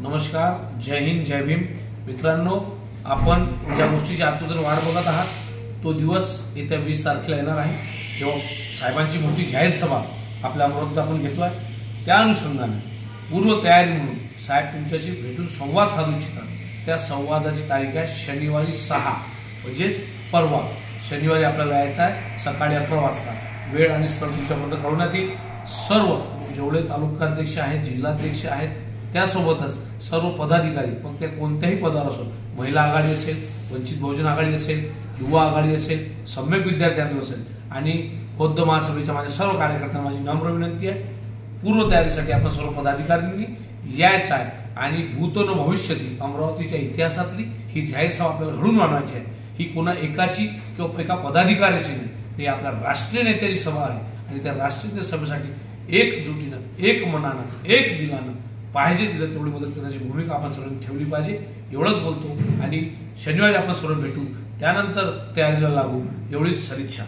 नमस्कार, जय हिंद, जय भीम. मित्रांनो, आपण ज्या गोष्टीची आतुरतेने वाट बघत आहात तो दिवस येत्या 20 तारखेला येणार आहे, जेव्हा साहेबांची मोठी जाहीर सभा आपल्या अमरावतीत आपण घेतोय. त्या अनुषंगाने पूर्व तयारी म्हणून साहेब तुमच्याशी भेटून संवाद साधू इच्छितात. त्या संवादाची तारीख आहे शनिवारी 6 म्हणजेच परवा शनिवारी आपल्याला यायचं आहे सकाळी 11 वाजता. वेळ आणि स्थळ तुमच्याबद्दल कळवण्यात येईल. सर्व जेवढे तालुकाध्यक्ष आहेत, जिल्हाध्यक्ष आहेत, त्यासोबतच सर्व पदाधिकारी, मग ते कोणत्याही पदावर असो, महिला आघाडी असेल, वंचित बहुजन आघाडी असेल, युवा आघाडी असेल, सम्यक विद्यार्थी आंदोलन असेल आणि बौद्ध महासभेच्या माझ्या सर्व कार्यकर्त्यांना माझी नम्र विनंती आहे, पूर्व तयारीसाठी आपण सर्व पदाधिकाऱ्यांनी यायचं आहे आणि भूतो न भविष्यती अमरावतीच्या इतिहासातली ही जाहीर सभा आपल्याला घडून आणवायची आहे. ही कोणा एकाची किंवा एका पदाधिकाऱ्याची नाही, ही आपल्या राष्ट्रीय नेत्याची सभा आहे आणि त्या राष्ट्रीय सभेसाठी एकजुटीनं, एक मनानं, एक दिलानं पाहिजे तिथं तेवढी मदत करण्याची भूमिका आपण सर्वांनी ठेवली पाहिजे. एवढंच बोलतो आणि शनिवारी आपण सर्व भेटू, त्यानंतर तयारीला लागू, एवढीच सदिच्छा.